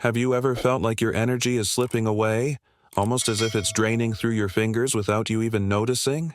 Have you ever felt like your energy is slipping away, almost as if it's draining through your fingers without you even noticing?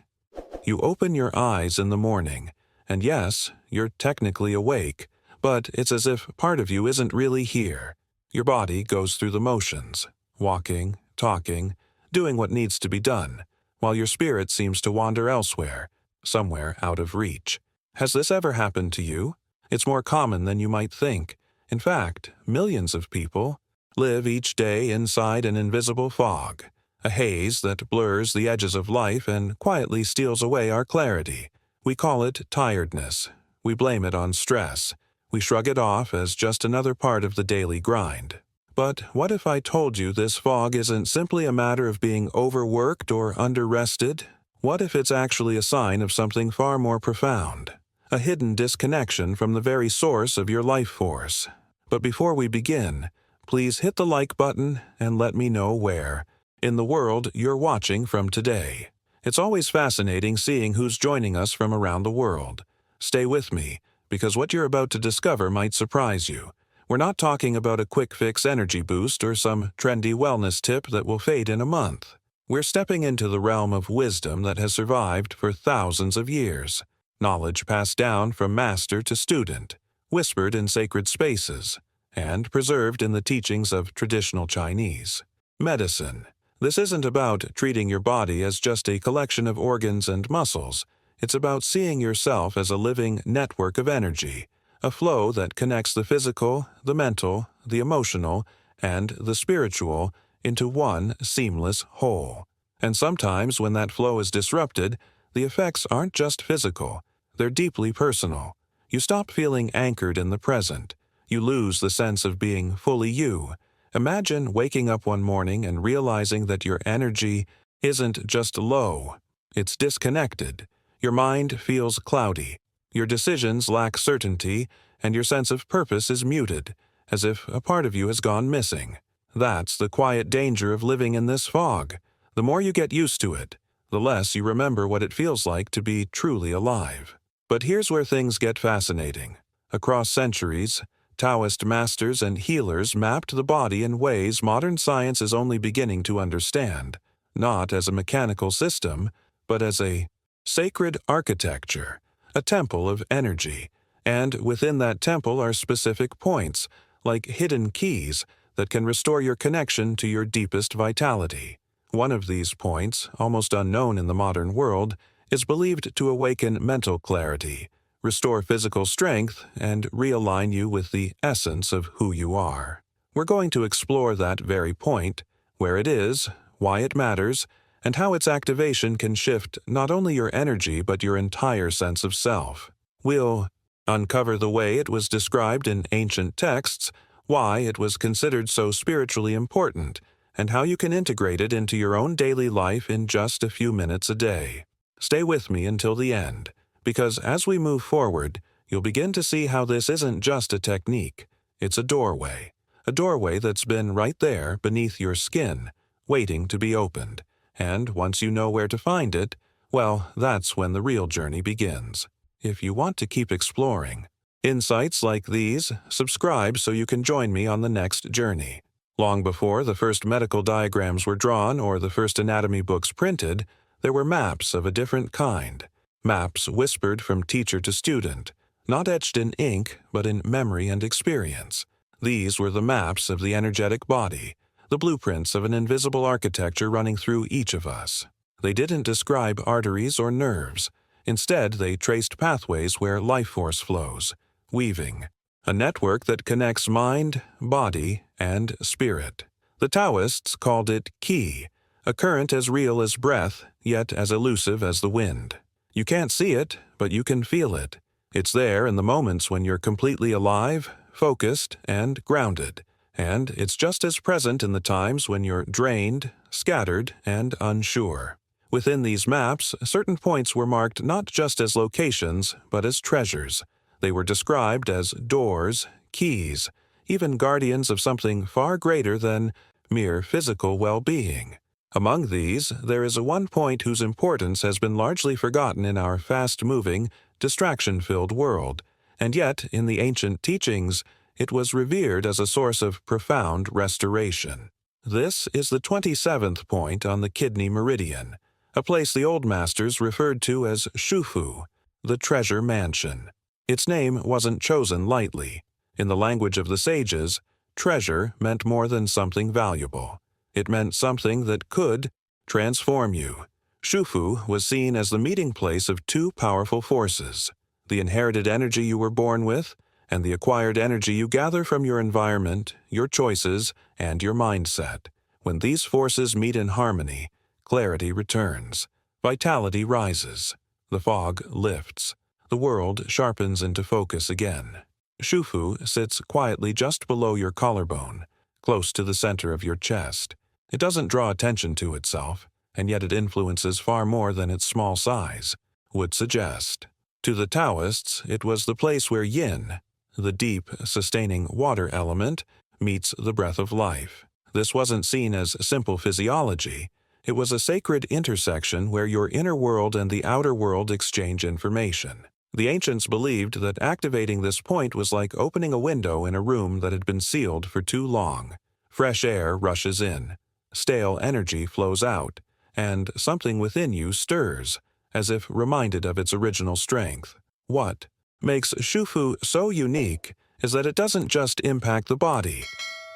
You open your eyes in the morning, and yes, you're technically awake, but it's as if part of you isn't really here. Your body goes through the motions, walking, talking, doing what needs to be done, while your spirit seems to wander elsewhere, somewhere out of reach. Has this ever happened to you? It's more common than you might think. In fact, millions of people live each day inside an invisible fog, a haze that blurs the edges of life and quietly steals away our clarity. We call it tiredness. We blame it on stress. We shrug it off as just another part of the daily grind. But what if I told you this fog isn't simply a matter of being overworked or underrested? What if it's actually a sign of something far more profound? A hidden disconnection from the very source of your life force. But before we begin, please hit the like button and let me know where in the world you're watching from today. It's always fascinating seeing who's joining us from around the world. Stay with me, because what you're about to discover might surprise you. We're not talking about a quick fix energy boost or some trendy wellness tip that will fade in a month. We're stepping into the realm of wisdom that has survived for thousands of years. Knowledge passed down from master to student, whispered in sacred spaces, and preserved in the teachings of traditional Chinese. Medicine. This isn't about treating your body as just a collection of organs and muscles. It's about seeing yourself as a living network of energy, a flow that connects the physical, the mental, the emotional, and the spiritual into one seamless whole. And sometimes when that flow is disrupted, the effects aren't just physical, they're deeply personal. You stop feeling anchored in the present. You lose the sense of being fully you. Imagine waking up one morning and realizing that your energy isn't just low, it's disconnected. Your mind feels cloudy. Your decisions lack certainty, and your sense of purpose is muted, as if a part of you has gone missing. That's the quiet danger of living in this fog. The more you get used to it, the less you remember what it feels like to be truly alive. But here's where things get fascinating. Across centuries, Taoist masters and healers mapped the body in ways modern science is only beginning to understand, not as a mechanical system, but as a sacred architecture, a temple of energy. And within that temple are specific points, like hidden keys, that can restore your connection to your deepest vitality. One of these points, almost unknown in the modern world, is believed to awaken mental clarity, restore physical strength, and realign you with the essence of who you are. We're going to explore that very point, where it is, why it matters, and how its activation can shift not only your energy but your entire sense of self. We'll uncover the way it was described in ancient texts, why it was considered so spiritually important, and how you can integrate it into your own daily life in just a few minutes a day. Stay with me until the end, because as we move forward, you'll begin to see how this isn't just a technique, it's a doorway that's been right there beneath your skin, waiting to be opened. And once you know where to find it, well, that's when the real journey begins. If you want to keep exploring insights like these, subscribe so you can join me on the next journey. Long before the first medical diagrams were drawn or the first anatomy books printed, there were maps of a different kind. Maps whispered from teacher to student, not etched in ink, but in memory and experience. These were the maps of the energetic body, the blueprints of an invisible architecture running through each of us. They didn't describe arteries or nerves. Instead, they traced pathways where life force flows, weaving, a network that connects mind, body, and spirit. The Taoists called it qi, a current as real as breath, yet as elusive as the wind. You can't see it, but you can feel it. It's there in the moments when you're completely alive, focused, and grounded. And it's just as present in the times when you're drained, scattered, and unsure. Within these maps, certain points were marked not just as locations, but as treasures. They were described as doors, keys, even guardians of something far greater than mere physical well-being. Among these, there is one point whose importance has been largely forgotten in our fast-moving, distraction-filled world, and yet, in the ancient teachings, It was revered as a source of profound restoration. This is the 27th point on the kidney meridian, a place the old masters referred to as Shufu, the treasure mansion. Its name wasn't chosen lightly. In the language of the sages, treasure meant more than something valuable. It meant something that could transform you. Shufu was seen as the meeting place of two powerful forces: the inherited energy you were born with, and the acquired energy you gather from your environment, your choices, and your mindset. When these forces meet in harmony, clarity returns, vitality rises, the fog lifts, the world sharpens into focus again. Shufu sits quietly just below your collarbone, close to the center of your chest. It doesn't draw attention to itself, and yet it influences far more than its small size would suggest. To the Taoists, it was the place where yin, the deep, sustaining water element, meets the breath of life. This wasn't seen as simple physiology. It was a sacred intersection where your inner world and the outer world exchange information. The ancients believed that activating this point was like opening a window in a room that had been sealed for too long. Fresh air rushes in, stale energy flows out, and something within you stirs, as if reminded of its original strength. What makes Shufu so unique is that it doesn't just impact the body.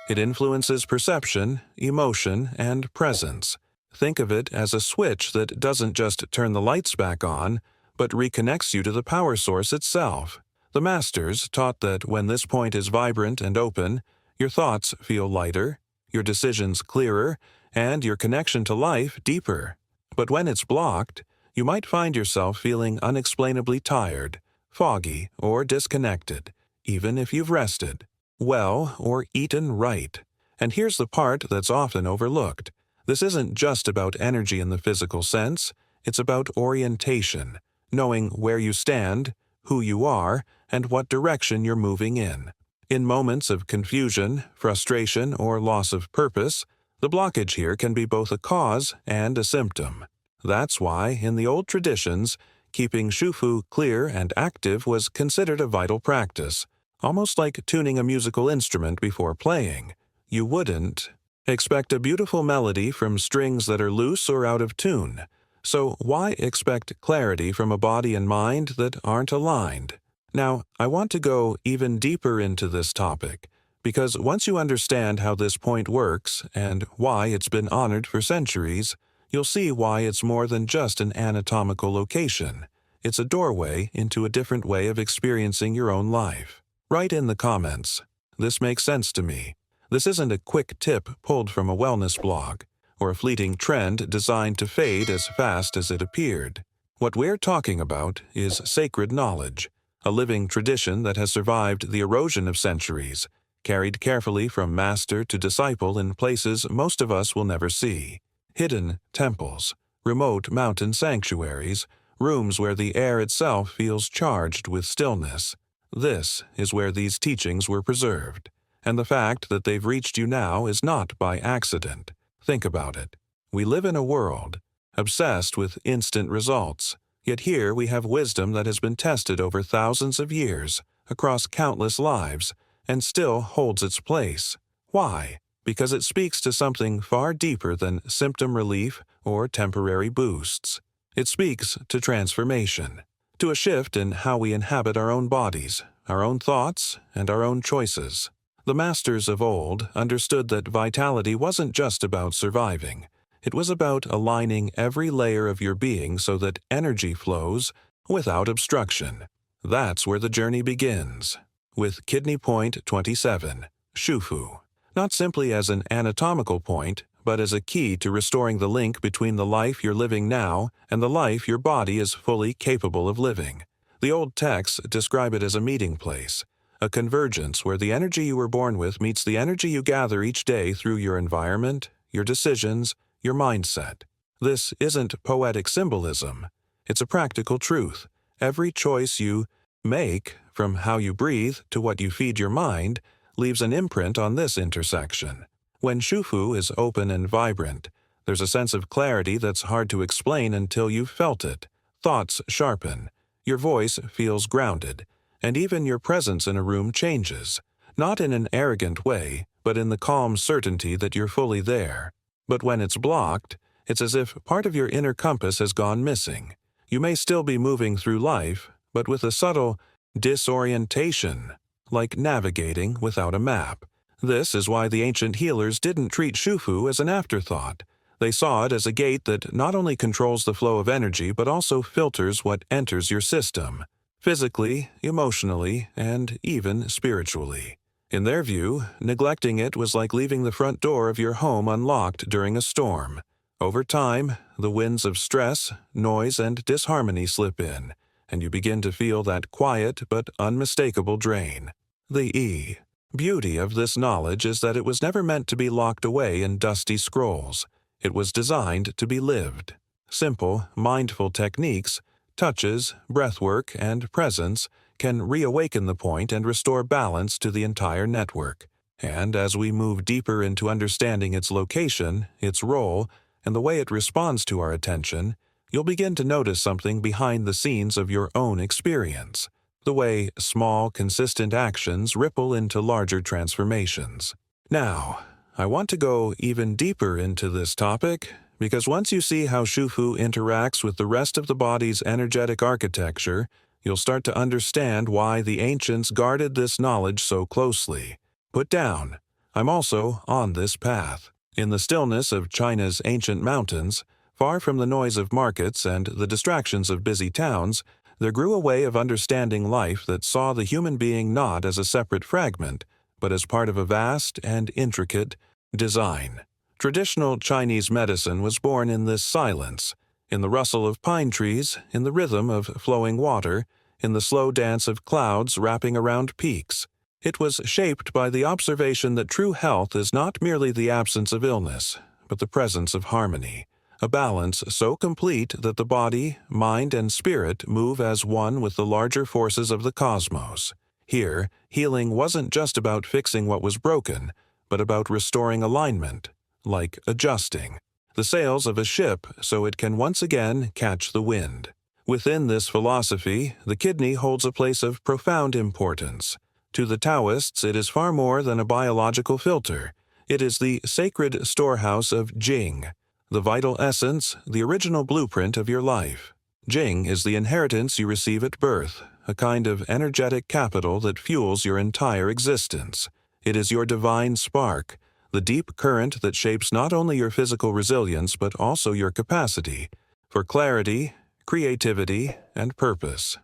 It influences perception, emotion, and presence. Think of it as a switch that doesn't just turn the lights back on, but reconnects you to the power source itself. The masters taught that when this point is vibrant and open, your thoughts feel lighter, your decisions clearer, and your connection to life deeper. But when it's blocked, you might find yourself feeling unexplainably tired, foggy, or disconnected, even if you've rested well or eaten right. And here's the part that's often overlooked. This isn't just about energy in the physical sense, it's about orientation, knowing where you stand, who you are, and what direction you're moving in. In moments of confusion, frustration, or loss of purpose, the blockage here can be both a cause and a symptom. That's why, in the old traditions, keeping Shufu clear and active was considered a vital practice, almost like tuning a musical instrument before playing. You wouldn't expect a beautiful melody from strings that are loose or out of tune. So why expect clarity from a body and mind that aren't aligned? Now, I want to go even deeper into this topic, because once you understand how this point works and why it's been honored for centuries, you'll see why it's more than just an anatomical location. It's a doorway into a different way of experiencing your own life. Write in the comments, "This makes sense to me." This isn't a quick tip pulled from a wellness blog, or a fleeting trend designed to fade as fast as it appeared. What we're talking about is sacred knowledge, a living tradition that has survived the erosion of centuries, carried carefully from master to disciple in places most of us will never see. Hidden temples, remote mountain sanctuaries, rooms where the air itself feels charged with stillness. This is where these teachings were preserved. And the fact that they've reached you now is not by accident. Think about it. We live in a world obsessed with instant results, yet here we have wisdom that has been tested over thousands of years, across countless lives, and still holds its place. Why? Because it speaks to something far deeper than symptom relief or temporary boosts. It speaks to transformation, to a shift in how we inhabit our own bodies, our own thoughts, and our own choices. The masters of old understood that vitality wasn't just about surviving. It was about aligning every layer of your being so that energy flows without obstruction. That's where the journey begins, with Kidney Point 27, Shufu. Not simply as an anatomical point, but as a key to restoring the link between the life you're living now and the life your body is fully capable of living. The old texts describe it as a meeting place, a convergence where the energy you were born with meets the energy you gather each day through your environment, your decisions, your mindset. This isn't poetic symbolism. It's a practical truth. Every choice you make, from how you breathe to what you feed your mind, leaves an imprint on this intersection. When Shufu is open and vibrant, there's a sense of clarity that's hard to explain until you've felt it. Thoughts sharpen, your voice feels grounded, and even your presence in a room changes. not in an arrogant way, but in the calm certainty that you're fully there. But when it's blocked, it's as if part of your inner compass has gone missing. You may still be moving through life, but with a subtle disorientation, like navigating without a map. This is why the ancient healers didn't treat Shufu as an afterthought. They saw it as a gate that not only controls the flow of energy but also filters what enters your system, physically, emotionally, and even spiritually. In their view, neglecting it was like leaving the front door of your home unlocked during a storm. Over time, the winds of stress, noise, and disharmony slip in, and you begin to feel that quiet but unmistakable drain. The beauty of this knowledge is that it was never meant to be locked away in dusty scrolls. It was designed to be lived. Simple, mindful techniques, touches, breathwork, and presence can reawaken the point and restore balance to the entire network. And as we move deeper into understanding its location, its role, and the way it responds to our attention, you'll begin to notice something behind the scenes of your own experience, the way small, consistent actions ripple into larger transformations. Now, I want to go even deeper into this topic because once you see how Shufu interacts with the rest of the body's energetic architecture, you'll start to understand why the ancients guarded this knowledge so closely. Put down, I'm also on this path. In the stillness of China's ancient mountains, far from the noise of markets and the distractions of busy towns, there grew a way of understanding life that saw the human being not as a separate fragment, but as part of a vast and intricate design. Traditional Chinese medicine was born in this silence, in the rustle of pine trees, in the rhythm of flowing water, in the slow dance of clouds wrapping around peaks. It was shaped by the observation that true health is not merely the absence of illness, but the presence of harmony, a balance so complete that the body, mind, and spirit move as one with the larger forces of the cosmos. Here, healing wasn't just about fixing what was broken, but about restoring alignment, like adjusting the sails of a ship so it can once again catch the wind. Within this philosophy, the kidney holds a place of profound importance. To the Taoists, it is far more than a biological filter. It is the sacred storehouse of Jing, the vital essence, the original blueprint of your life. Jing is the inheritance you receive at birth, a kind of energetic capital that fuels your entire existence. It is your divine spark, the deep current that shapes not only your physical resilience but also your capacity for clarity, creativity, and purpose.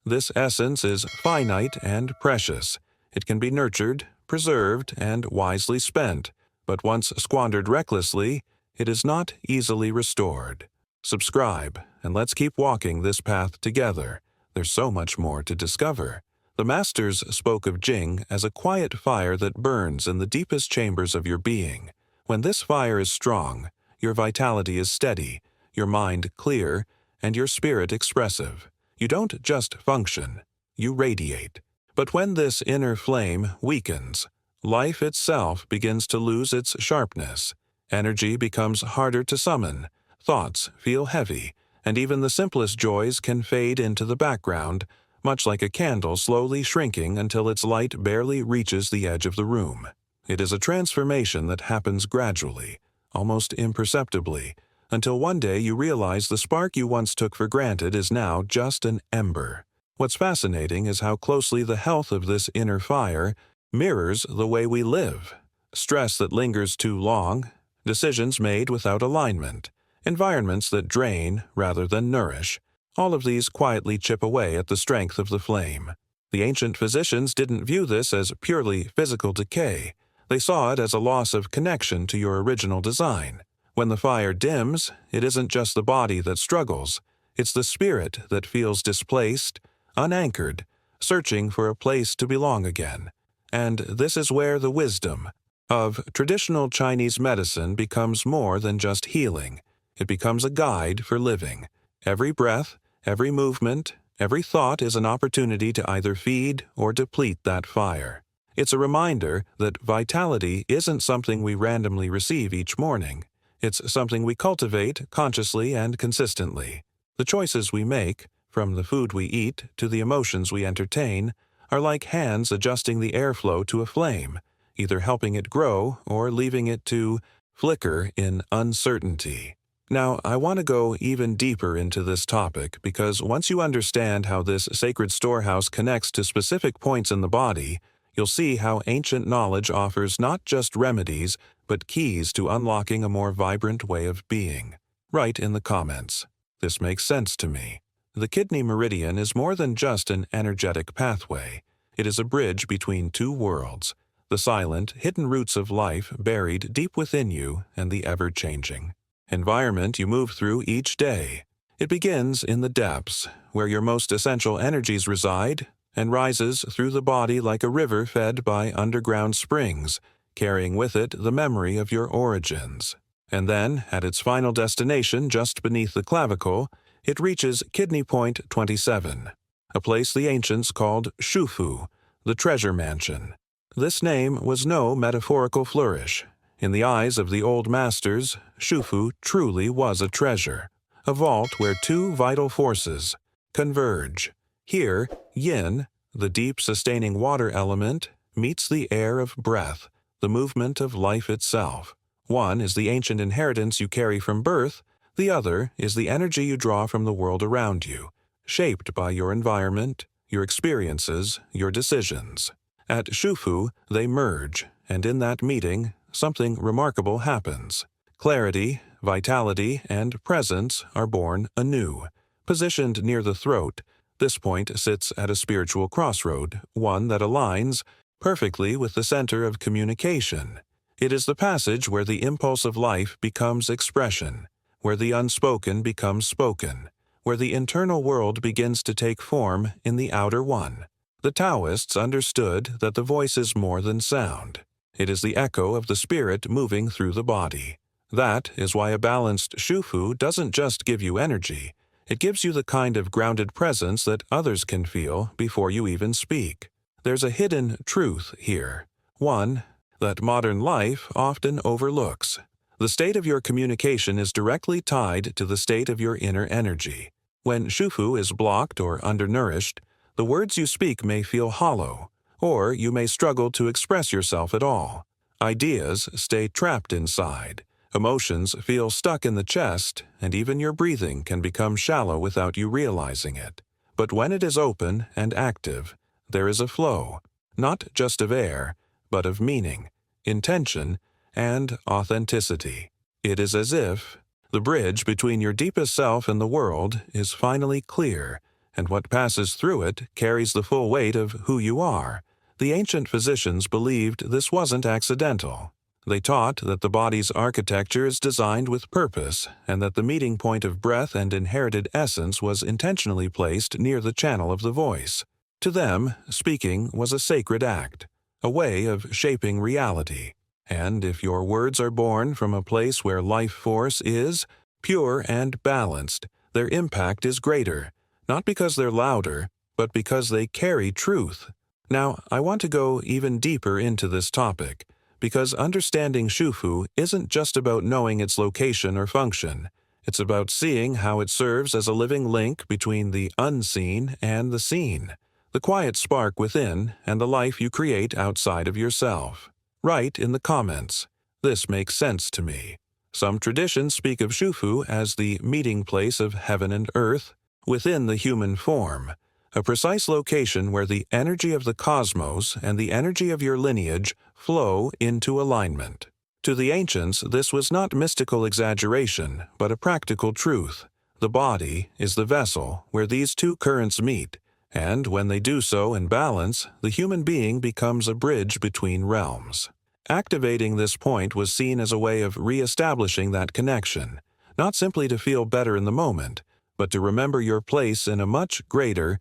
This essence is finite and precious. It can be nurtured, preserved, and wisely spent, but once squandered recklessly, it is not easily restored. Subscribe, and let's keep walking this path together. There's so much more to discover. The masters spoke of Jing as a quiet fire that burns in the deepest chambers of your being. When this fire is strong, your vitality is steady, your mind clear, and your spirit expressive. You don't just function, you radiate. But when this inner flame weakens, life itself begins to lose its sharpness. Energy becomes harder to summon, thoughts feel heavy, and even the simplest joys can fade into the background, much like a candle slowly shrinking until its light barely reaches the edge of the room. It is a transformation that happens gradually, almost imperceptibly, until one day you realize the spark you once took for granted is now just an ember. What's fascinating is how closely the health of this inner fire mirrors the way we live. Stress that lingers too long, decisions made without alignment, environments that drain rather than nourish. All of these quietly chip away at the strength of the flame. The ancient physicians didn't view this as purely physical decay. They saw it as a loss of connection to your original design. When the fire dims, it isn't just the body that struggles. It's the spirit that feels displaced, unanchored, searching for a place to belong again. And this is where the wisdom of traditional Chinese medicine becomes more than just healing. It becomes a guide for living. Every breath, every movement, every thought is an opportunity to either feed or deplete that fire. It's a reminder that vitality isn't something we randomly receive each morning. It's something we cultivate consciously and consistently. The choices we make, from the food we eat to the emotions we entertain, are like hands adjusting the airflow to a flame, either helping it grow or leaving it to flicker in uncertainty. Now, I want to go even deeper into this topic because once you understand how this sacred storehouse connects to specific points in the body, you'll see how ancient knowledge offers not just remedies, but keys to unlocking a more vibrant way of being. Write in the comments. This makes sense to me. The kidney meridian is more than just an energetic pathway. It is a bridge between two worlds, the silent, hidden roots of life buried deep within you and the ever-changing environment you move through each day. It begins in the depths, where your most essential energies reside, and rises through the body like a river fed by underground springs, carrying with it the memory of your origins. And then, at its final destination just beneath the clavicle, it reaches kidney point 27, a place the ancients called Shufu, the treasure mansion. This name was no metaphorical flourish. In the eyes of the old masters, Shufu truly was a treasure, a vault where two vital forces converge. Here, yin, the deep sustaining water element, meets the air of breath, the movement of life itself. One is the ancient inheritance you carry from birth, the other is the energy you draw from the world around you, shaped by your environment, your experiences, your decisions. At Shufu, they merge, and in that meeting, something remarkable happens. Clarity, vitality, and presence are born anew. Positioned near the throat, this point sits at a spiritual crossroad, one that aligns perfectly with the center of communication. It is the passage where the impulse of life becomes expression, where the unspoken becomes spoken, where the internal world begins to take form in the outer one. The Taoists understood that the voice is more than sound. It is the echo of the spirit moving through the body. That is why a balanced Shufu doesn't just give you energy, it gives you the kind of grounded presence that others can feel before you even speak. There's a hidden truth here, one that modern life often overlooks. The state of your communication is directly tied to the state of your inner energy. When Shufu is blocked or undernourished, the words you speak may feel hollow, or you may struggle to express yourself at all. Ideas stay trapped inside, emotions feel stuck in the chest, and even your breathing can become shallow without you realizing it. But when it is open and active, there is a flow, not just of air, but of meaning, intention, and authenticity. It is as if the bridge between your deepest self and the world is finally clear, and what passes through it carries the full weight of who you are. The ancient physicians believed this wasn't accidental. They taught that the body's architecture is designed with purpose, and that the meeting point of breath and inherited essence was intentionally placed near the channel of the voice. To them, speaking was a sacred act, a way of shaping reality. And if your words are born from a place where life force is pure and balanced, their impact is greater, not because they're louder, but because they carry truth. Now, I want to go even deeper into this topic, because understanding Shufu isn't just about knowing its location or function. It's about seeing how it serves as a living link between the unseen and the seen, the quiet spark within and the life you create outside of yourself. Write in the comments. This makes sense to me. Some traditions speak of Shufu as the meeting place of heaven and earth within the human form, a precise location where the energy of the cosmos and the energy of your lineage flow into alignment. To the ancients, this was not mystical exaggeration, but a practical truth. The body is the vessel where these two currents meet, and when they do so in balance, the human being becomes a bridge between realms. Activating this point was seen as a way of re-establishing that connection, not simply to feel better in the moment, but to remember your place in a much greater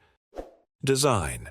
design.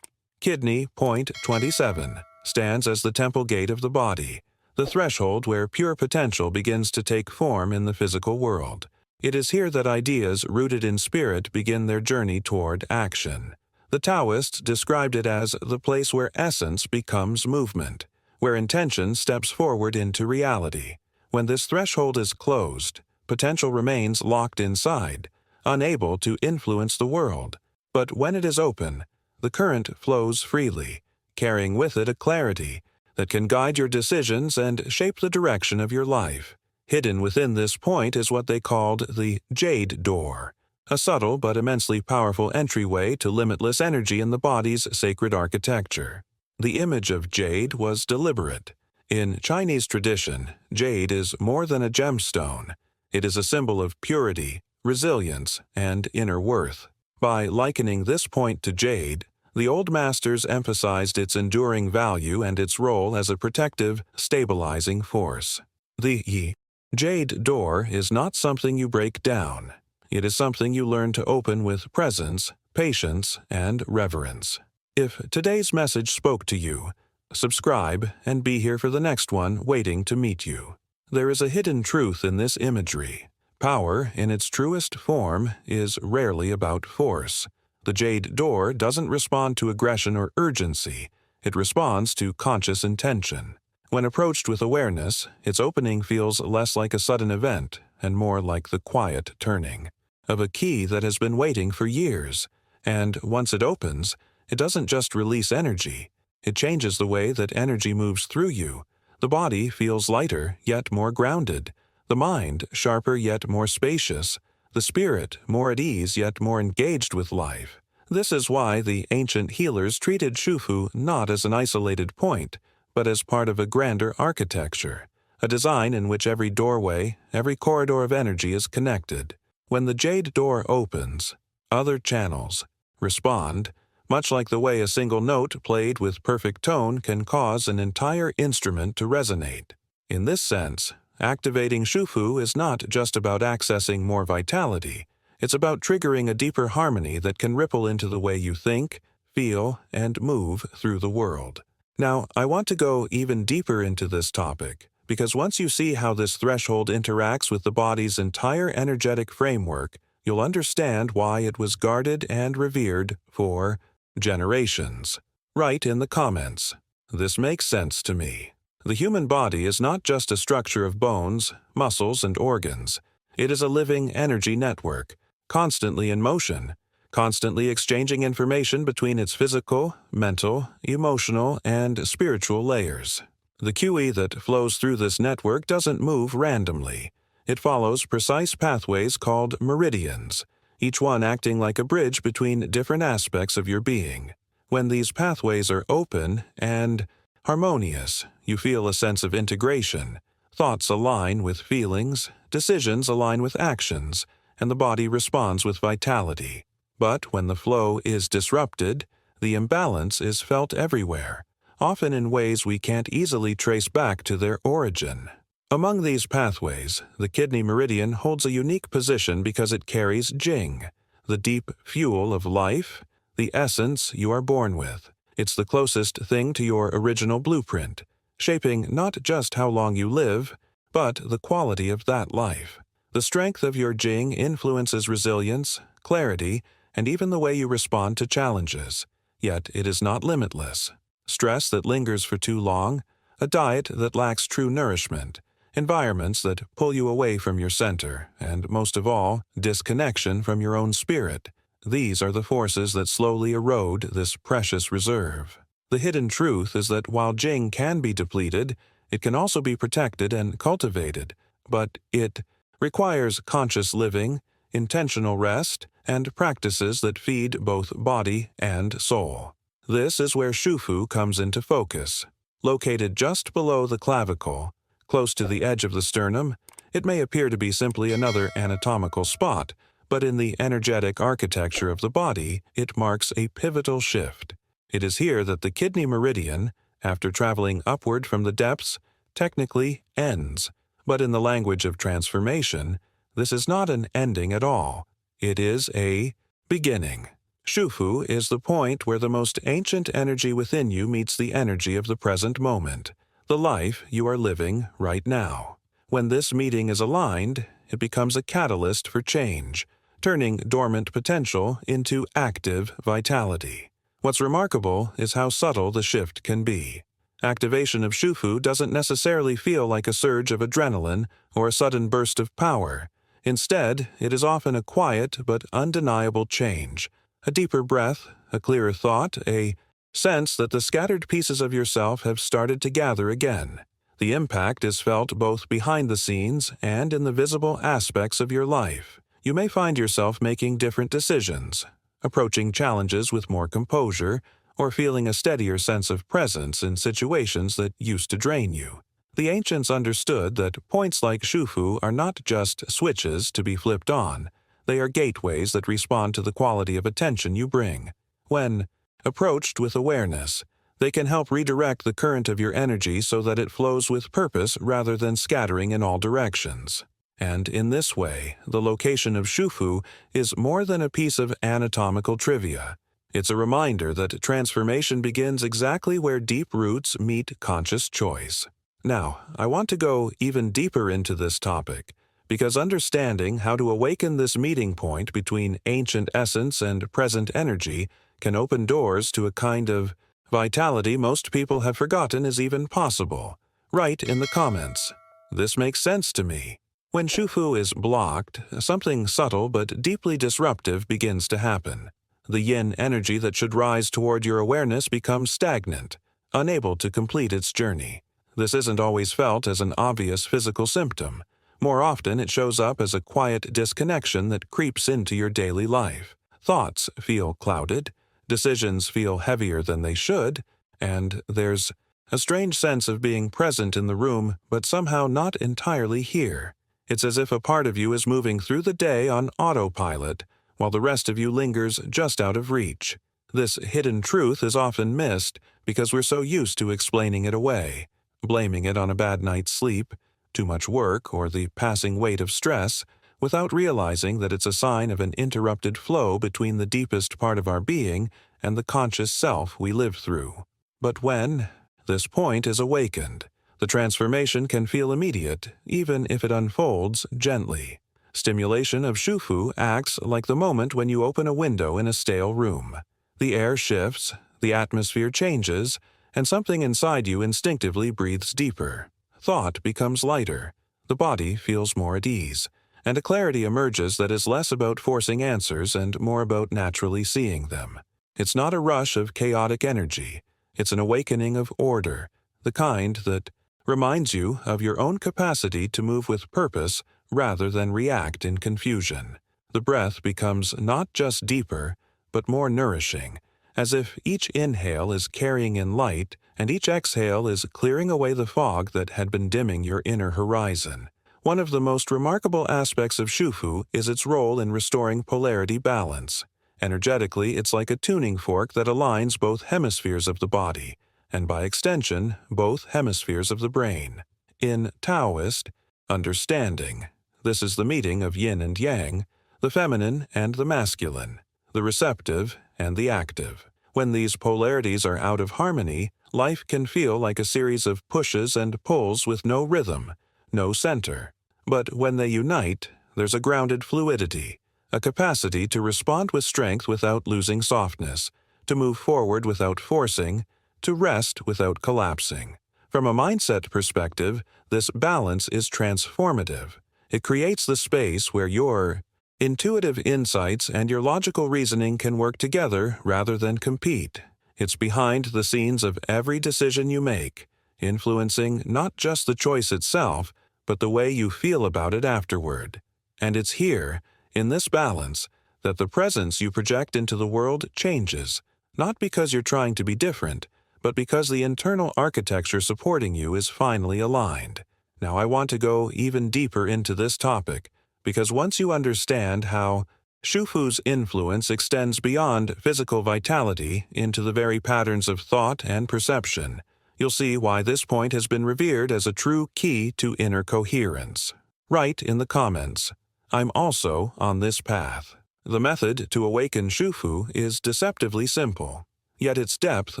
Kidney point 27 stands as the temple gate of the body, the threshold where pure potential begins to take form in the physical world. It is here that ideas rooted in spirit begin their journey toward action. The Taoists described it as the place where essence becomes movement, where intention steps forward into reality. When this threshold is closed, potential remains locked inside, unable to influence the world. But when it is open, The current flows freely, carrying with it a clarity that can guide your decisions and shape the direction of your life. Hidden within this point is what they called the jade door, a subtle but immensely powerful entryway to limitless energy in the body's sacred architecture. The image of jade was deliberate. In Chinese tradition, jade is more than a gemstone. It is a symbol of purity, resilience, and inner worth. By likening this point to jade, the old masters emphasized its enduring value and its role as a protective, stabilizing force. The jade door is not something you break down. It is something you learn to open with presence, patience, and reverence. If today's message spoke to you, subscribe and be here for the next one waiting to meet you. There is a hidden truth in this imagery. Power, in its truest form, is rarely about force. The jade door doesn't respond to aggression or urgency. It responds to conscious intention. When approached with awareness, its opening feels less like a sudden event and more like the quiet turning of a key that has been waiting for years. And once it opens, it doesn't just release energy. It changes the way that energy moves through you. The body feels lighter, yet more grounded. The mind sharper, yet more spacious. The spirit more at ease, yet more engaged with life. This is why the ancient healers treated Shufu not as an isolated point, but as part of a grander architecture, a design in which every doorway, every corridor of energy is connected. When the jade door opens, other channels respond, much like the way a single note played with perfect tone can cause an entire instrument to resonate. In this sense, activating Shufu is not just about accessing more vitality. It's about triggering a deeper harmony that can ripple into the way you think, feel, and move through the world. Now, I want to go even deeper into this topic, because once you see how this threshold interacts with the body's entire energetic framework, you'll understand why it was guarded and revered for generations. Write in the comments, "This makes sense to me." The human body is not just a structure of bones, muscles, and organs. It is a living energy network, constantly in motion, constantly exchanging information between its physical, mental, emotional, and spiritual layers. The QE that flows through this network doesn't move randomly. It follows precise pathways called meridians, each one acting like a bridge between different aspects of your being. When these pathways are open and harmonious, you feel a sense of integration. Thoughts align with feelings, decisions align with actions, and the body responds with vitality. But when the flow is disrupted, the imbalance is felt everywhere, often in ways we can't easily trace back to their origin. Among these pathways, the kidney meridian holds a unique position because it carries Jing, the deep fuel of life, the essence you are born with. It's the closest thing to your original blueprint, shaping not just how long you live, but the quality of that life. The strength of your Jing influences resilience, clarity, and even the way you respond to challenges. Yet it is not limitless. Stress that lingers for too long, a diet that lacks true nourishment, environments that pull you away from your center, and most of all, disconnection from your own spirit. These are the forces that slowly erode this precious reserve. The hidden truth is that while Jing can be depleted, it can also be protected and cultivated, but it requires conscious living, intentional rest, and practices that feed both body and soul. This is where Shufu comes into focus. Located just below the clavicle, close to the edge of the sternum, it may appear to be simply another anatomical spot, but in the energetic architecture of the body, it marks a pivotal shift. It is here that the kidney meridian, after traveling upward from the depths, technically ends. But in the language of transformation, this is not an ending at all. It is a beginning. Shufu is the point where the most ancient energy within you meets the energy of the present moment, the life you are living right now. When this meeting is aligned, it becomes a catalyst for change, turning dormant potential into active vitality. What's remarkable is how subtle the shift can be. Activation of Shufu doesn't necessarily feel like a surge of adrenaline or a sudden burst of power. Instead, it is often a quiet but undeniable change, A deeper breath, a clearer thought, a sense that the scattered pieces of yourself have started to gather again. The impact is felt both behind the scenes and in the visible aspects of your life. You may find yourself making different decisions, approaching challenges with more composure, or feeling a steadier sense of presence in situations that used to drain you. The ancients understood that points like Shufu are not just switches to be flipped on, they are gateways that respond to the quality of attention you bring. When approached with awareness, they can help redirect the current of your energy so that it flows with purpose rather than scattering in all directions. And in this way, the location of Shufu is more than a piece of anatomical trivia. It's a reminder that transformation begins exactly where deep roots meet conscious choice. Now, I want to go even deeper into this topic, because understanding how to awaken this meeting point between ancient essence and present energy can open doors to a kind of vitality most people have forgotten is even possible. Write in the comments, "This makes sense to me." When Shufu is blocked, something subtle but deeply disruptive begins to happen. The yin energy that should rise toward your awareness becomes stagnant, unable to complete its journey. This isn't always felt as an obvious physical symptom. More often, it shows up as a quiet disconnection that creeps into your daily life. Thoughts feel clouded, decisions feel heavier than they should, and there's a strange sense of being present in the room but somehow not entirely here. It's as if a part of you is moving through the day on autopilot, while the rest of you lingers just out of reach. This hidden truth is often missed because we're so used to explaining it away, blaming it on a bad night's sleep, too much work, or the passing weight of stress, without realizing that it's a sign of an interrupted flow between the deepest part of our being and the conscious self we live through. But when this point is awakened, the transformation can feel immediate, even if it unfolds gently. Stimulation of Shufu acts like the moment when you open a window in a stale room. The air shifts, the atmosphere changes, and something inside you instinctively breathes deeper. Thought becomes lighter, the body feels more at ease, and a clarity emerges that is less about forcing answers and more about naturally seeing them. It's not a rush of chaotic energy, it's an awakening of order, the kind that reminds you of your own capacity to move with purpose rather than react in confusion. The breath becomes not just deeper, but more nourishing, as if each inhale is carrying in light and each exhale is clearing away the fog that had been dimming your inner horizon. One of the most remarkable aspects of Shufu is its role in restoring polarity balance. Energetically, it's like a tuning fork that aligns both hemispheres of the body, and by extension, both hemispheres of the brain. In Taoist understanding, this is the meeting of yin and yang, the feminine and the masculine, the receptive and the active. When these polarities are out of harmony, life can feel like a series of pushes and pulls with no rhythm, no center. But when they unite, there's a grounded fluidity, a capacity to respond with strength without losing softness, to move forward without forcing, to rest without collapsing. From a mindset perspective, this balance is transformative. It creates the space where your intuitive insights and your logical reasoning can work together rather than compete. It's behind the scenes of every decision you make, influencing not just the choice itself, but the way you feel about it afterward. And it's here, in this balance, that the presence you project into the world changes, not because you're trying to be different, but because the internal architecture supporting you is finally aligned. Now I want to go even deeper into this topic, because once you understand how Shufu's influence extends beyond physical vitality into the very patterns of thought and perception, you'll see why this point has been revered as a true key to inner coherence. Write in the comments, "I'm also on this path." The method to awaken Shufu is deceptively simple, yet its depth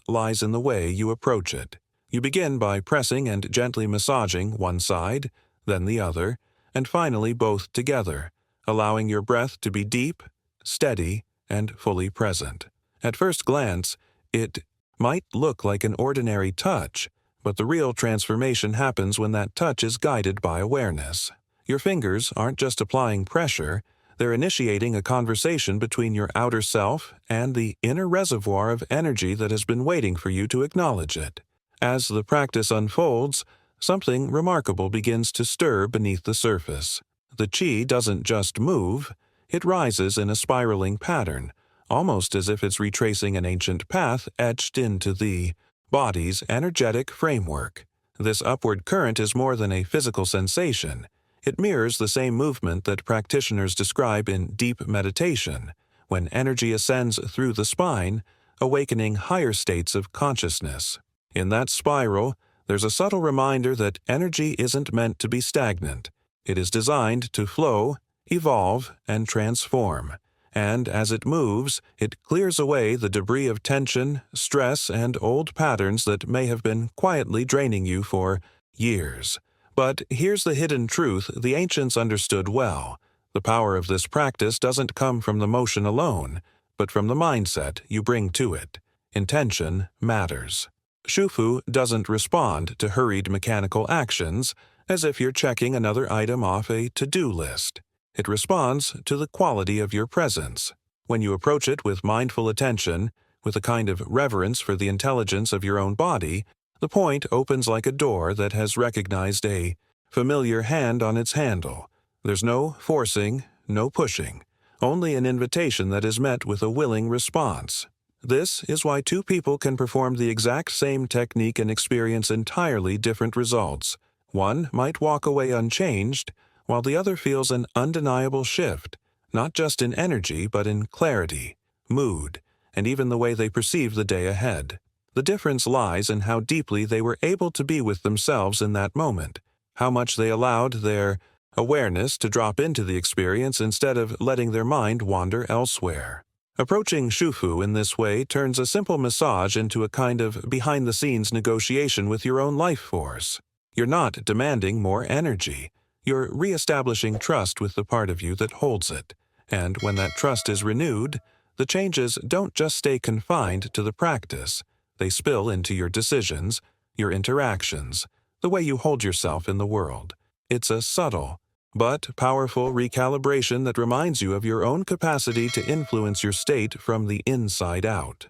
lies in the way you approach it. You begin by pressing and gently massaging one side, then the other, and finally both together, allowing your breath to be deep, steady, and fully present. At first glance, it might look like an ordinary touch, but the real transformation happens when that touch is guided by awareness. Your fingers aren't just applying pressure, They're initiating a conversation between your outer self and the inner reservoir of energy that has been waiting for you to acknowledge it. As the practice unfolds, something remarkable begins to stir beneath the surface. The qi doesn't just move, it rises in a spiraling pattern, almost as if it's retracing an ancient path etched into the body's energetic framework. This upward current is more than a physical sensation. It mirrors the same movement that practitioners describe in deep meditation, when energy ascends through the spine, awakening higher states of consciousness. In that spiral, there's a subtle reminder that energy isn't meant to be stagnant. It is designed to flow, evolve, and transform. And as it moves, it clears away the debris of tension, stress, and old patterns that may have been quietly draining you for years. But here's the hidden truth the ancients understood well. The power of this practice doesn't come from the motion alone, but from the mindset you bring to it. Intention matters. Shufu doesn't respond to hurried mechanical actions, as if you're checking another item off a to-do list. It responds to the quality of your presence. When you approach it with mindful attention, with a kind of reverence for the intelligence of your own body, the point opens like a door that has recognized a familiar hand on its handle. There's no forcing, no pushing, only an invitation that is met with a willing response. This is why two people can perform the exact same technique and experience entirely different results. One might walk away unchanged, while the other feels an undeniable shift, not just in energy but in clarity, mood, and even the way they perceive the day ahead. The difference lies in how deeply they were able to be with themselves in that moment, how much they allowed their awareness to drop into the experience instead of letting their mind wander elsewhere. Approaching Shufu in this way turns a simple massage into a kind of behind-the-scenes negotiation with your own life force. You're not demanding more energy. You're re-establishing trust with the part of you that holds it. And when that trust is renewed, the changes don't just stay confined to the practice. They spill into your decisions, your interactions, the way you hold yourself in the world. It's a subtle, but powerful recalibration that reminds you of your own capacity to influence your state from the inside out.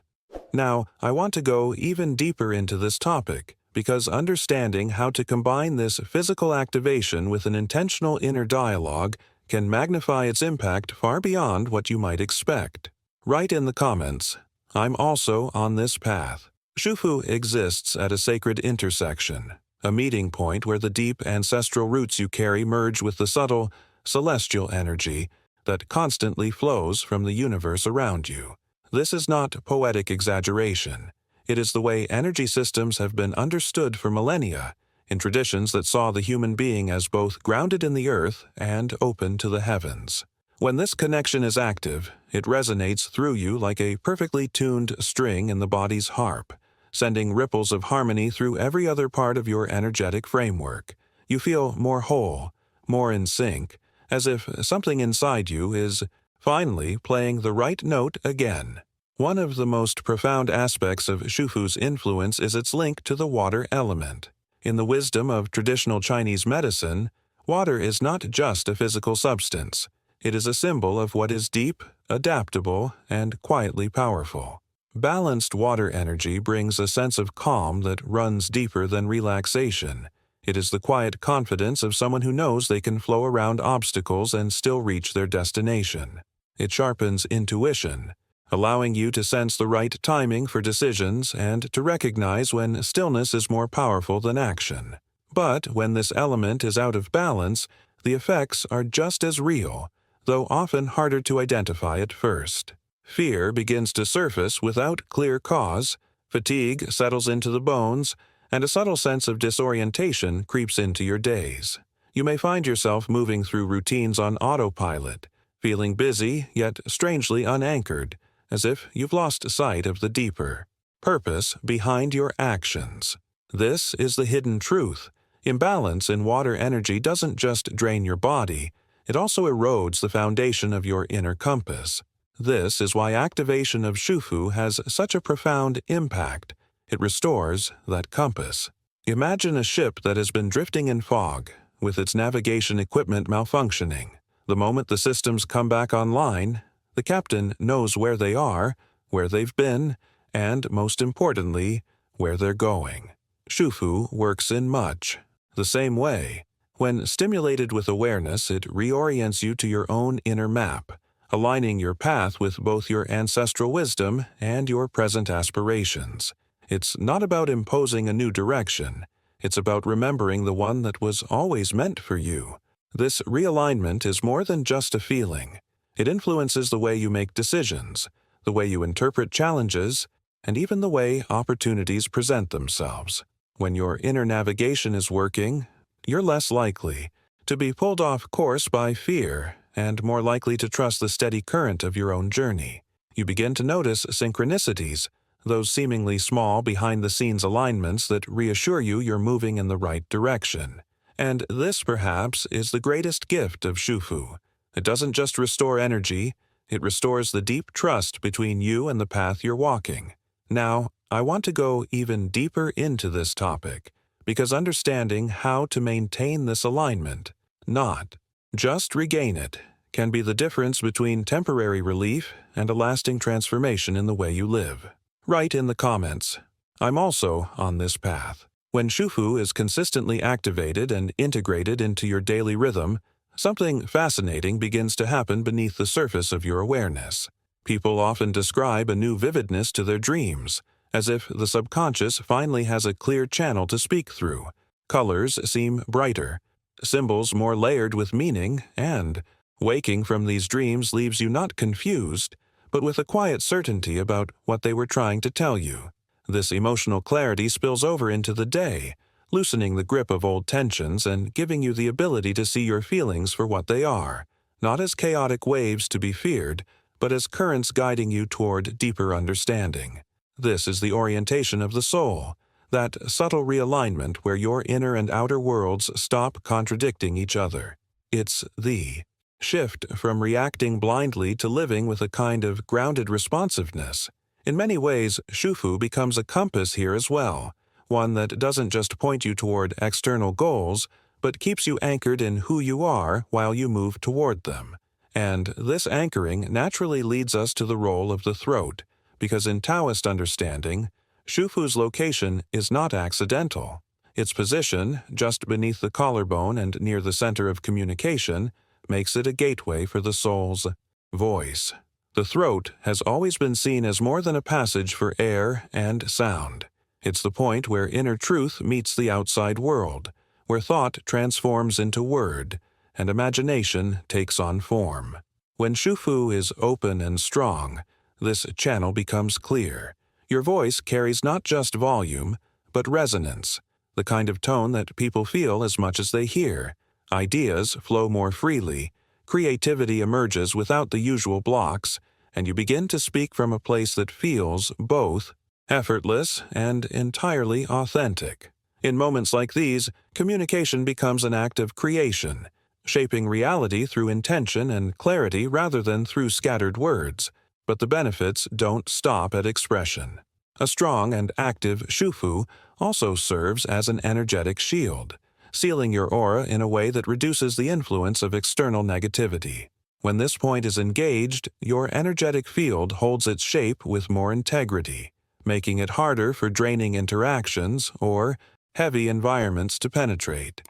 Now, I want to go even deeper into this topic, because understanding how to combine this physical activation with an intentional inner dialogue can magnify its impact far beyond what you might expect. Write in the comments, "I'm also on this path." Shufu exists at a sacred intersection, a meeting point where the deep ancestral roots you carry merge with the subtle, celestial energy that constantly flows from the universe around you. This is not poetic exaggeration. It is the way energy systems have been understood for millennia, in traditions that saw the human being as both grounded in the earth and open to the heavens. When this connection is active, it resonates through you like a perfectly tuned string in the body's harp, sending ripples of harmony through every other part of your energetic framework. You feel more whole, more in sync, as if something inside you is finally playing the right note again. One of the most profound aspects of Shufu's influence is its link to the water element. In the wisdom of traditional Chinese medicine, water is not just a physical substance. It is a symbol of what is deep, adaptable, and quietly powerful. Balanced water energy brings a sense of calm that runs deeper than relaxation. It is the quiet confidence of someone who knows they can flow around obstacles and still reach their destination. It sharpens intuition, allowing you to sense the right timing for decisions and to recognize when stillness is more powerful than action. But when this element is out of balance, the effects are just as real, though often harder to identify at first. Fear begins to surface without clear cause, fatigue settles into the bones, and a subtle sense of disorientation creeps into your days. You may find yourself moving through routines on autopilot, feeling busy yet strangely unanchored, as if you've lost sight of the deeper purpose behind your actions. This is the hidden truth. Imbalance in water energy doesn't just drain your body, it also erodes the foundation of your inner compass. This is why activation of Shufu has such a profound impact. It restores that compass. Imagine a ship that has been drifting in fog, with its navigation equipment malfunctioning. The moment the systems come back online, the captain knows where they are, where they've been, and, most importantly, where they're going. Shufu works in much the same way. When stimulated with awareness, it reorients you to your own inner map, aligning your path with both your ancestral wisdom and your present aspirations. It's not about imposing a new direction. It's about remembering the one that was always meant for you. This realignment is more than just a feeling. It influences the way you make decisions, the way you interpret challenges, and even the way opportunities present themselves. When your inner navigation is working, you're less likely to be pulled off course by fear and more likely to trust the steady current of your own journey. You begin to notice synchronicities, those seemingly small behind-the-scenes alignments that reassure you you're moving in the right direction. And this, perhaps, is the greatest gift of Shufu. It doesn't just restore energy, it restores the deep trust between you and the path you're walking. Now, I want to go even deeper into this topic, because understanding how to maintain this alignment, not just regain it, can be the difference between temporary relief and a lasting transformation in the way you live. Write in the comments, "I'm also on this path." When Shufu is consistently activated and integrated into your daily rhythm, something fascinating begins to happen beneath the surface of your awareness. People often describe a new vividness to their dreams, as if the subconscious finally has a clear channel to speak through. Colors seem brighter, symbols more layered with meaning, and waking from these dreams leaves you not confused, but with a quiet certainty about what they were trying to tell you. This emotional clarity spills over into the day, loosening the grip of old tensions and giving you the ability to see your feelings for what they are, not as chaotic waves to be feared, but as currents guiding you toward deeper understanding. This is the orientation of the soul, that subtle realignment where your inner and outer worlds stop contradicting each other. It's the shift from reacting blindly to living with a kind of grounded responsiveness. In many ways, Shufu becomes a compass here as well, one that doesn't just point you toward external goals, but keeps you anchored in who you are while you move toward them. And this anchoring naturally leads us to the role of the throat, because in Taoist understanding, Shufu's location is not accidental. Its position, just beneath the collarbone and near the center of communication, makes it a gateway for the soul's voice. The throat has always been seen as more than a passage for air and sound. It's the point where inner truth meets the outside world, where thought transforms into word, and imagination takes on form. When Shufu is open and strong, this channel becomes clear. Your voice carries not just volume, but resonance, the kind of tone that people feel as much as they hear. Ideas flow more freely, creativity emerges without the usual blocks, and you begin to speak from a place that feels both effortless and entirely authentic. In moments like these, communication becomes an act of creation, shaping reality through intention and clarity rather than through scattered words. But the benefits don't stop at expression. A strong and active Shufu also serves as an energetic shield, sealing your aura in a way that reduces the influence of external negativity. When this point is engaged, your energetic field holds its shape with more integrity, making it harder for draining interactions or heavy environments to penetrate.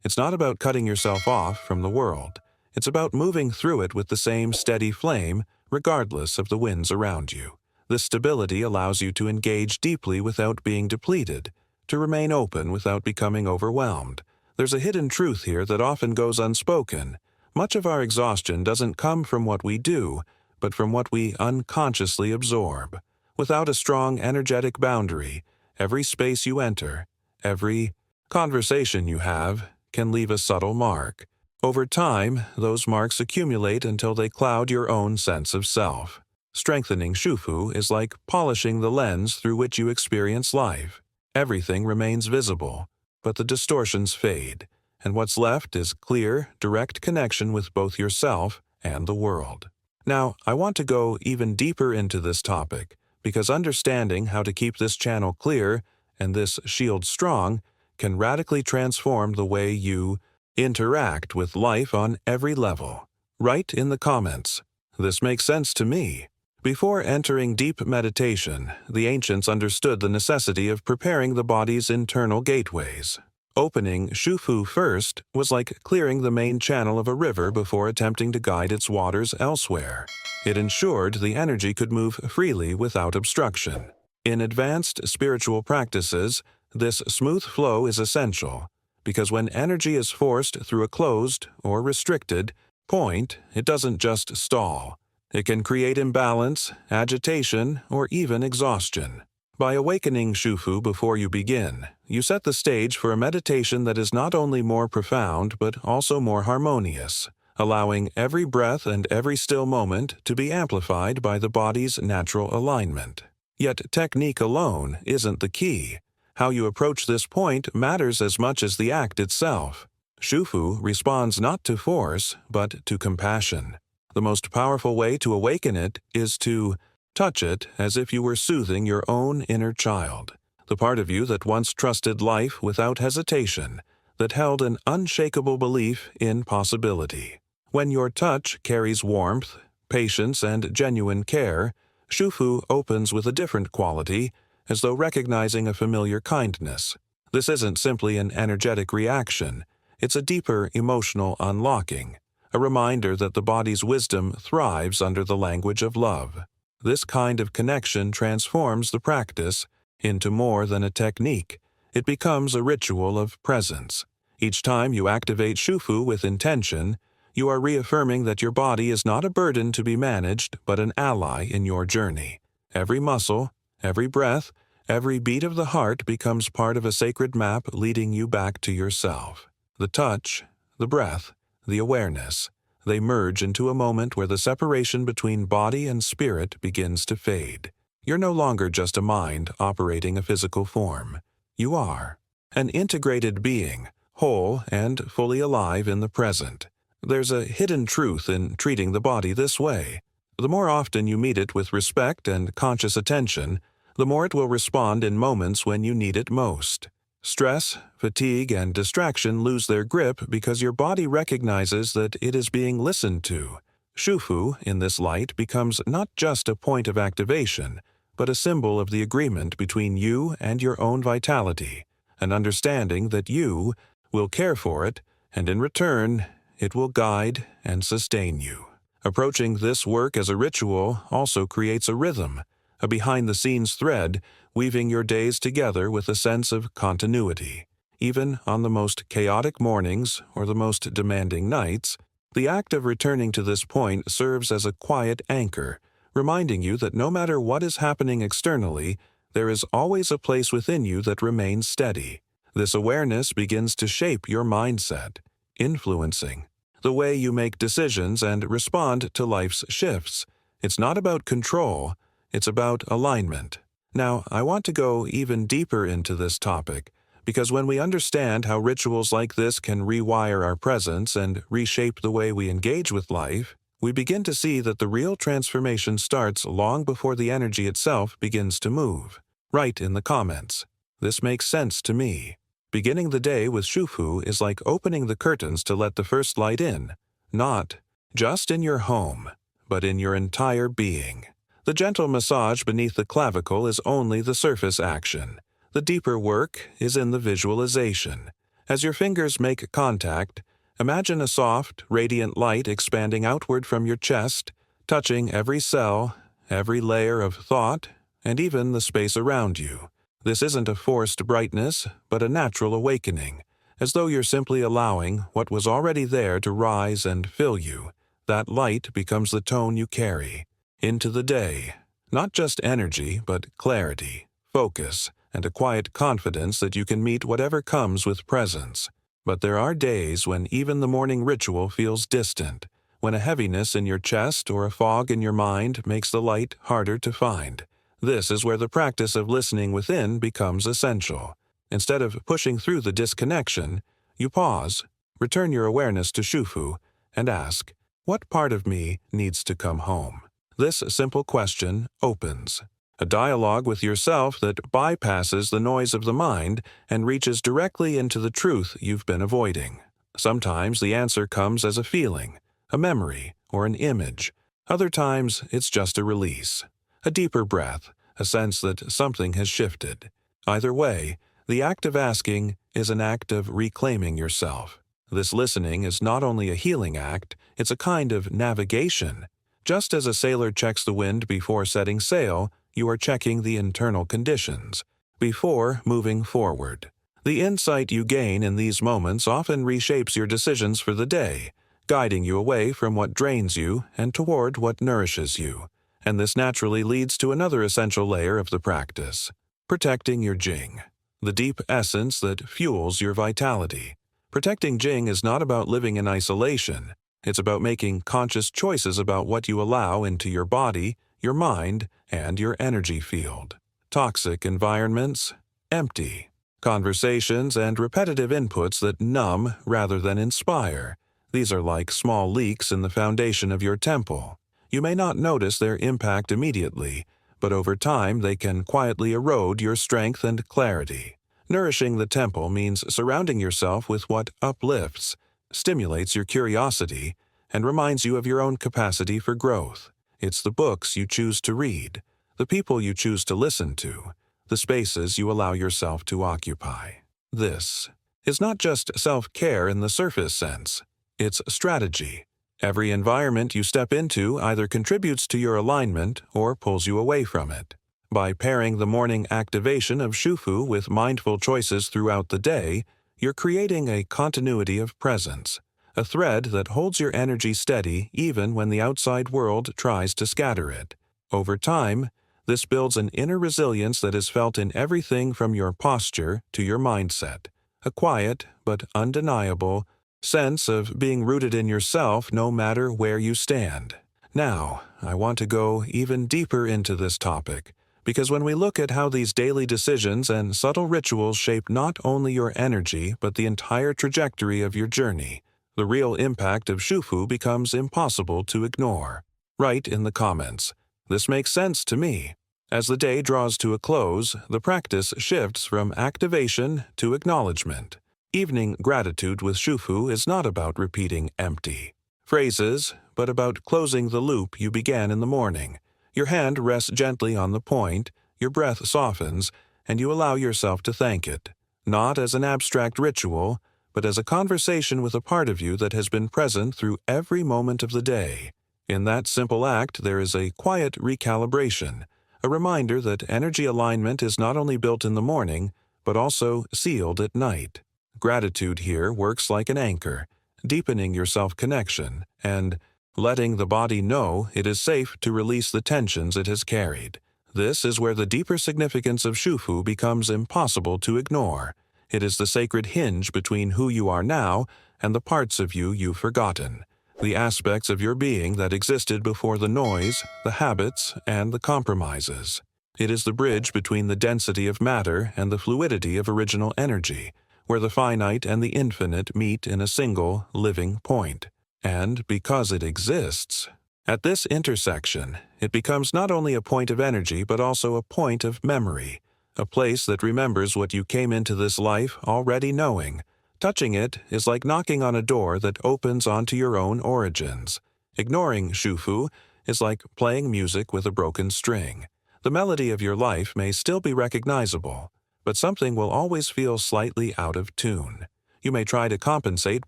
It's not about cutting yourself off from the world. It's about moving through it with the same steady flame, regardless of the winds around you. This stability allows you to engage deeply without being depleted, to remain open without becoming overwhelmed. There's a hidden truth here that often goes unspoken. Much of our exhaustion doesn't come from what we do, but from what we unconsciously absorb. Without a strong energetic boundary, every space you enter, every conversation you have, can leave a subtle mark. Over time, those marks accumulate until they cloud your own sense of self. Strengthening Shufu is like polishing the lens through which you experience life. Everything remains visible, but the distortions fade, and what's left is clear, direct connection with both yourself and the world. Now, I want to go even deeper into this topic, because understanding how to keep this channel clear and this shield strong can radically transform the way you interact with life on every level. Write in the comments. This makes sense to me. Before entering deep meditation, the ancients understood the necessity of preparing the body's internal gateways. Opening Shufu first was like clearing the main channel of a river before attempting to guide its waters elsewhere. It ensured the energy could move freely without obstruction. In advanced spiritual practices, this smooth flow is essential, because when energy is forced through a closed or restricted point, it doesn't just stall. It can create imbalance, agitation, or even exhaustion. By awakening Shufu before you begin, you set the stage for a meditation that is not only more profound but also more harmonious, allowing every breath and every still moment to be amplified by the body's natural alignment. Yet technique alone isn't the key. How you approach this point matters as much as the act itself. Shufu responds not to force, but to compassion. The most powerful way to awaken it is to touch it as if you were soothing your own inner child, the part of you that once trusted life without hesitation, that held an unshakable belief in possibility. When your touch carries warmth, patience, and genuine care, Shufu opens with a different quality, as though recognizing a familiar kindness. This isn't simply an energetic reaction, it's a deeper emotional unlocking, a reminder that the body's wisdom thrives under the language of love. This kind of connection transforms the practice into more than a technique. It becomes a ritual of presence. Each time you activate Shufu with intention, you are reaffirming that your body is not a burden to be managed, but an ally in your journey. Every muscle, every breath, every beat of the heart becomes part of a sacred map leading you back to yourself. The touch, the breath, the awareness, they merge into a moment where the separation between body and spirit begins to fade. You're no longer just a mind operating a physical form. You are an integrated being, whole and fully alive in the present. There's a hidden truth in treating the body this way. The more often you meet it with respect and conscious attention, the more it will respond in moments when you need it most. Stress, fatigue, and distraction lose their grip because your body recognizes that it is being listened to. Shufu, in this light, becomes not just a point of activation, but a symbol of the agreement between you and your own vitality, an understanding that you will care for it, and in return, it will guide and sustain you. Approaching this work as a ritual also creates a rhythm, a behind-the-scenes thread, weaving your days together with a sense of continuity. Even on the most chaotic mornings or the most demanding nights, the act of returning to this point serves as a quiet anchor, reminding you that no matter what is happening externally, there is always a place within you that remains steady. This awareness begins to shape your mindset, influencing the way you make decisions and respond to life's shifts. It's not about control, it's about alignment. Now, I want to go even deeper into this topic, because when we understand how rituals like this can rewire our presence and reshape the way we engage with life, we begin to see that the real transformation starts long before the energy itself begins to move. Write in the comments. This makes sense to me. Beginning the day with Shufu is like opening the curtains to let the first light in, not just in your home, but in your entire being. The gentle massage beneath the clavicle is only the surface action. The deeper work is in the visualization. As your fingers make contact, imagine a soft, radiant light expanding outward from your chest, touching every cell, every layer of thought, and even the space around you. This isn't a forced brightness, but a natural awakening, as though you're simply allowing what was already there to rise and fill you. That light becomes the tone you carry into the day. Not just energy, but clarity, focus, and a quiet confidence that you can meet whatever comes with presence. But there are days when even the morning ritual feels distant, when a heaviness in your chest or a fog in your mind makes the light harder to find. This is where the practice of listening within becomes essential. Instead of pushing through the disconnection, you pause, return your awareness to Shufu, and ask, what part of me needs to come home? This simple question opens a dialogue with yourself that bypasses the noise of the mind and reaches directly into the truth you've been avoiding. Sometimes the answer comes as a feeling, a memory, or an image. Other times, it's just a release, a deeper breath, a sense that something has shifted. Either way, the act of asking is an act of reclaiming yourself. This listening is not only a healing act, it's a kind of navigation. Just as a sailor checks the wind before setting sail, you are checking the internal conditions before moving forward. The insight you gain in these moments often reshapes your decisions for the day, guiding you away from what drains you and toward what nourishes you. And this naturally leads to another essential layer of the practice: protecting your Jing, the deep essence that fuels your vitality. Protecting Jing is not about living in isolation. It's about making conscious choices about what you allow into your body, your mind, and your energy field. Toxic environments, empty. Conversations and repetitive inputs that numb rather than inspire. These are like small leaks in the foundation of your temple. You may not notice their impact immediately, but over time they can quietly erode your strength and clarity. Nourishing the temple means surrounding yourself with what uplifts, stimulates your curiosity, and reminds you of your own capacity for growth. It's the books you choose to read, the people you choose to listen to, the spaces you allow yourself to occupy. This is not just self-care in the surface sense. It's strategy. Every environment you step into either contributes to your alignment or pulls you away from it. By pairing the morning activation of Shufu with mindful choices throughout the day, you're creating a continuity of presence, a thread that holds your energy steady even when the outside world tries to scatter it. Over time, this builds an inner resilience that is felt in everything from your posture to your mindset, a quiet but undeniable sense of being rooted in yourself no matter where you stand. Now, I want to go even deeper into this topic, because when we look at how these daily decisions and subtle rituals shape not only your energy but the entire trajectory of your journey, the real impact of Shufu becomes impossible to ignore. Write in the comments, "This makes sense to me." As the day draws to a close, the practice shifts from activation to acknowledgement. Evening gratitude with Shufu is not about repeating empty phrases, but about closing the loop you began in the morning. Your hand rests gently on the point, your breath softens, and you allow yourself to thank it, not as an abstract ritual, but as a conversation with a part of you that has been present through every moment of the day. In that simple act, there is a quiet recalibration, a reminder that energy alignment is not only built in the morning, but also sealed at night. Gratitude here works like an anchor, deepening your self-connection and letting the body know it is safe to release the tensions it has carried. This is where the deeper significance of Shufu becomes impossible to ignore. It is the sacred hinge between who you are now and the parts of you you've forgotten, the aspects of your being that existed before the noise, the habits, and the compromises. It is the bridge between the density of matter and the fluidity of original energy, where the finite and the infinite meet in a single, living point. And because it exists, at this intersection, it becomes not only a point of energy but also a point of memory, a place that remembers what you came into this life already knowing. Touching it is like knocking on a door that opens onto your own origins. Ignoring Shufu is like playing music with a broken string. The melody of your life may still be recognizable, but something will always feel slightly out of tune. You may try to compensate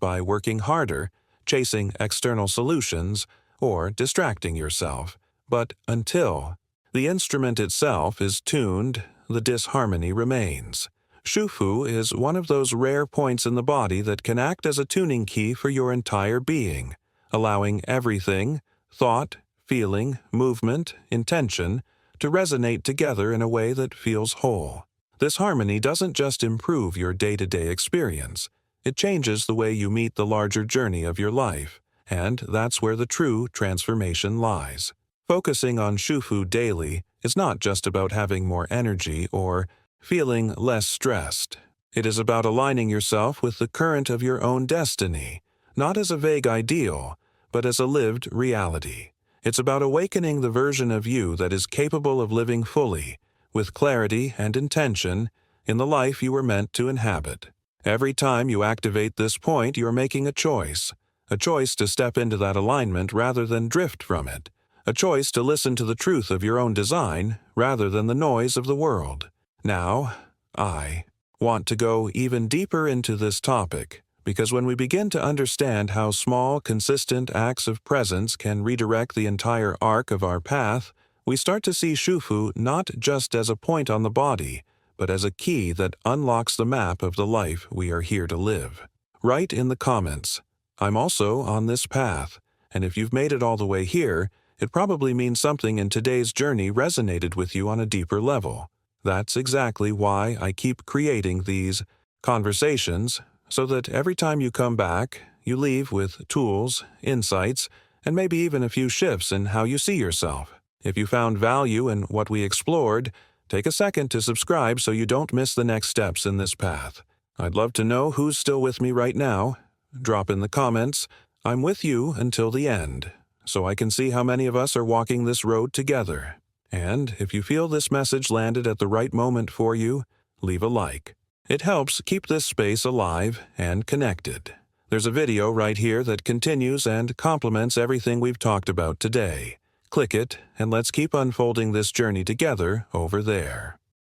by working harder, chasing external solutions, or distracting yourself. But until the instrument itself is tuned, the disharmony remains. Shufu is one of those rare points in the body that can act as a tuning key for your entire being, allowing everything, thought, feeling, movement, intention, to resonate together in a way that feels whole. This harmony doesn't just improve your day-to-day experience, it changes the way you meet the larger journey of your life, and that's where the true transformation lies. Focusing on Shufu daily is not just about having more energy or feeling less stressed. It is about aligning yourself with the current of your own destiny, not as a vague ideal, but as a lived reality. It's about awakening the version of you that is capable of living fully, with clarity and intention, in the life you were meant to inhabit. Every time you activate this point, you're making a choice a choice to step into that alignment rather than drift from it, a choice to listen to the truth of your own design rather than the noise of the world. Now, I want to go even deeper into this topic, because when we begin to understand how small, consistent acts of presence can redirect the entire arc of our path, we start to see Shufu not just as a point on the body, but as a key that unlocks the map of the life we are here to live. Write in the comments, "I'm also on this path," and if you've made it all the way here, it probably means something in today's journey resonated with you on a deeper level. That's exactly why I keep creating these conversations, so that every time you come back, you leave with tools, insights, and maybe even a few shifts in how you see yourself. If you found value in what we explored, take a second to subscribe so you don't miss the next steps in this path. I'd love to know who's still with me right now. Drop in the comments, "I'm with you until the end," so I can see how many of us are walking this road together. And if you feel this message landed at the right moment for you, leave a like. It helps keep this space alive and connected. There's a video right here that continues and complements everything we've talked about today. Click it, and let's keep unfolding this journey together over there.